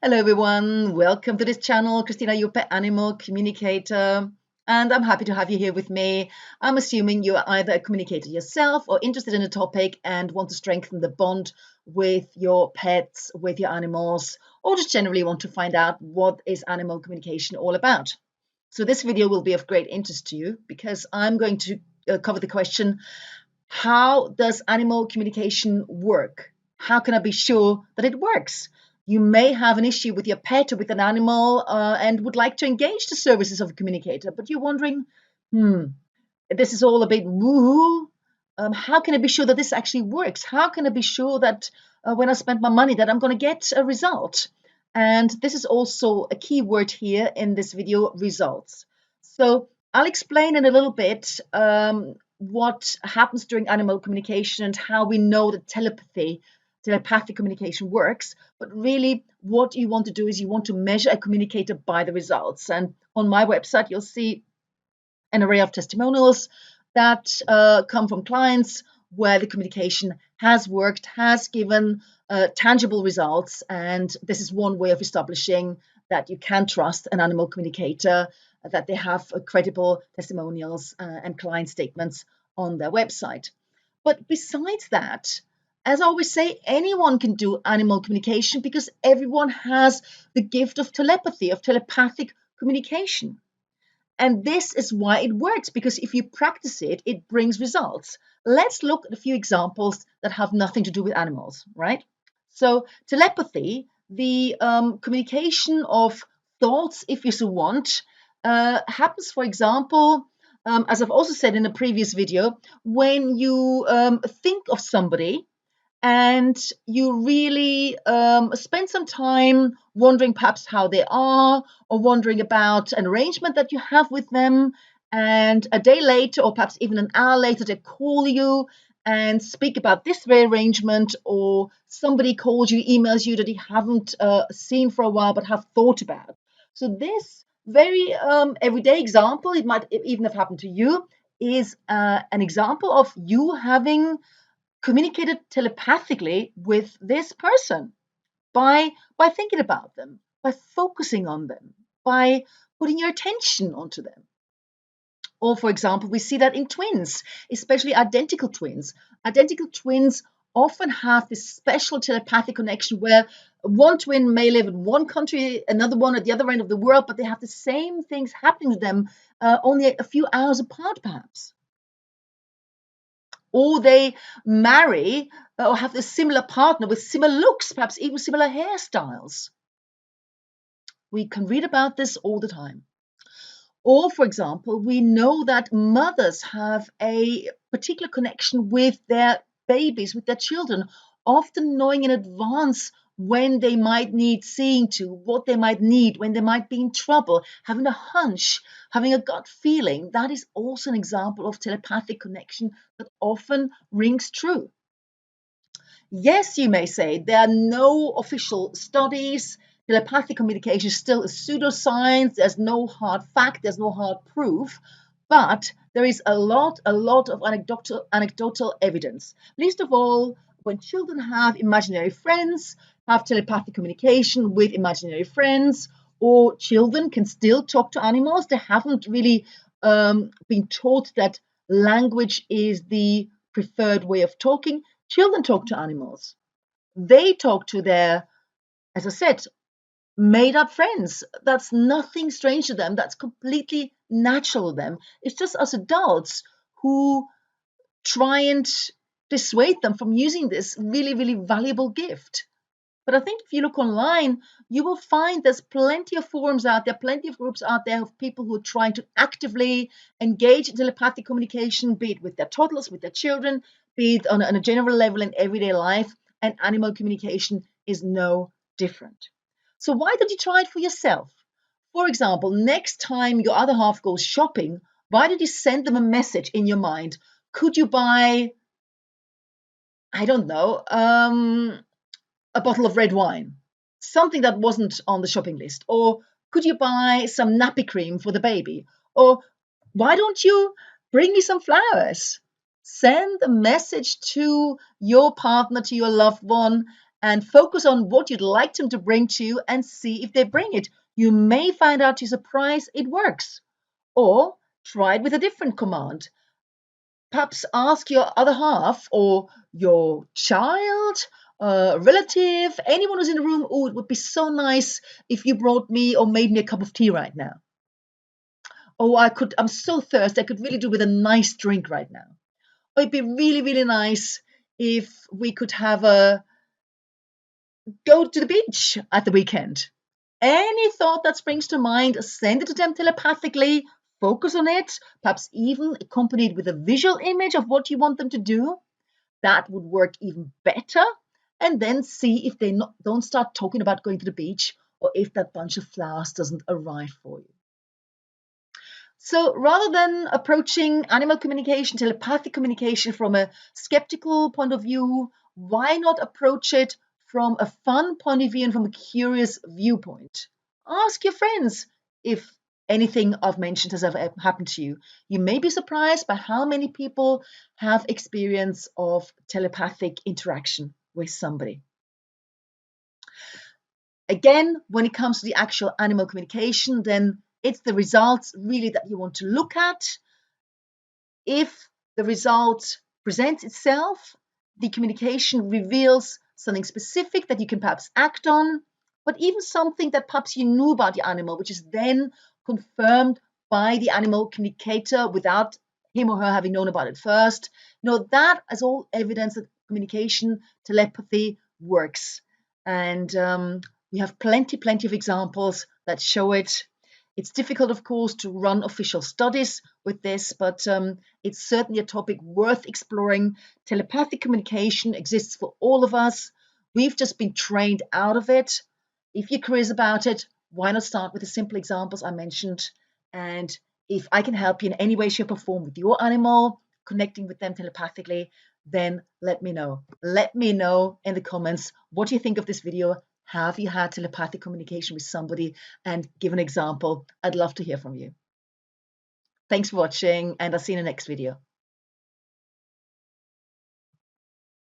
Hello everyone, welcome to this channel, Christina, your pet animal communicator, and I'm happy to have you here with me. I'm assuming you're either a communicator yourself or interested in a topic and want to strengthen the bond with your pets, with your animals, or just generally want to find out what is animal communication all about. So this video will be of great interest to you because I'm going to cover the question, how does animal communication work? How can I be sure that it works? You may have an issue with your pet or with an animal and would like to engage the services of a communicator, but you're wondering, this is all a bit woohoo. How can I be sure that this actually works? How can I be sure that when I spend my money that I'm going to get a result? And this is also a key word here in this video, results. So I'll explain in a little bit what happens during animal communication and how we know that telepathic communication works. But really, what you want to do is you want to measure a communicator by the results. And on my website, you'll see an array of testimonials that come from clients where the communication has worked, has given tangible results. And this is one way of establishing that you can trust an animal communicator, that they have credible testimonials and client statements on their website. But besides that, as I always say, anyone can do animal communication because everyone has the gift of telepathy, of telepathic communication. And this is why it works, because if you practice it, it brings results. Let's look at a few examples that have nothing to do with animals, right? So telepathy, the communication of thoughts, if you so want, happens, for example, as I've also said in a previous video, when you think of somebody and you really spend some time wondering perhaps how they are, or wondering about an arrangement that you have with them, and a day later or perhaps even an hour later they call you and speak about this very arrangement, or somebody calls you, emails you that you haven't seen for a while but have thought about. So this very everyday example, it might even have happened to you, is an example of you having communicated telepathically with this person by thinking about them, by focusing on them, by putting your attention onto them. Or, for example, we see that in twins, especially identical twins. Identical twins often have this special telepathic connection where one twin may live in one country, another one at the other end of the world, but they have the same things happening to them only a few hours apart, perhaps. Or they marry or have a similar partner with similar looks, perhaps even similar hairstyles. We can read about this all the time. Or, for example, we know that mothers have a particular connection with their babies, with their children, often knowing in advance when they might need seeing to, what they might need, when they might be in trouble, having a hunch, having a gut feeling. That is also an example of telepathic connection that often rings true. Yes, you may say there are no official studies. Telepathic communication is still a pseudoscience. There's no hard fact, there's no hard proof, but there is a lot of anecdotal evidence. Least of all, when children have imaginary friends, have telepathic communication with imaginary friends, or children can still talk to animals. They haven't really been taught that language is the preferred way of talking. Children talk to animals. They talk to their, as I said, made up friends. That's nothing strange to them. That's completely natural to them. It's just us adults who try and dissuade them from using this really, really valuable gift. But I think if you look online, you will find there's plenty of forums out there, plenty of groups out there of people who are trying to actively engage in telepathic communication, be it with their toddlers, with their children, be it on a general level in everyday life, and animal communication is no different. So why don't you try it for yourself? For example, next time your other half goes shopping, why don't you send them a message in your mind? Could you buy, I don't know, a bottle of red wine, something that wasn't on the shopping list? Or could you buy some nappy cream for the baby? Or why don't you bring me some flowers? Send a message to your partner, to your loved one, and focus on what you'd like them to bring to you and see if they bring it. You may find out to your surprise it works. Or try it with a different command. Perhaps ask your other half or your child, relative, anyone who's in the room, oh, it would be so nice if you brought me or made me a cup of tea right now. Oh, I'm so thirsty, I could really do with a nice drink right now. Or it'd be really, really nice if we could go to the beach at the weekend. Any thought that springs to mind, send it to them telepathically, focus on it, perhaps even accompanied with a visual image of what you want them to do. That would work even better. And then see if they don't start talking about going to the beach or if that bunch of flowers doesn't arrive for you. So rather than approaching animal communication, telepathic communication from a skeptical point of view, why not approach it from a fun point of view and from a curious viewpoint? Ask your friends if anything I've mentioned has ever happened to you. You may be surprised by how many people have experience of telepathic interaction with somebody. Again, when it comes to the actual animal communication, then it's the results really that you want to look at. If the result presents itself, the communication reveals something specific that you can perhaps act on, but even something that perhaps you knew about the animal, which is then confirmed by the animal communicator without him or her having known about it first. That is all evidence that communication, telepathy works. And we have plenty of examples that show it. It's difficult, of course, to run official studies with this, but it's certainly a topic worth exploring. Telepathic communication exists for all of us. We've just been trained out of it. If you're curious about it, why not start with the simple examples I mentioned? And if I can help you in any way, shape, or form with your animal, connecting with them telepathically, then let me know. Let me know in the comments what you think of this video. Have you had telepathic communication with somebody? And give an example. I'd love to hear from you. Thanks for watching, and I'll see you in the next video.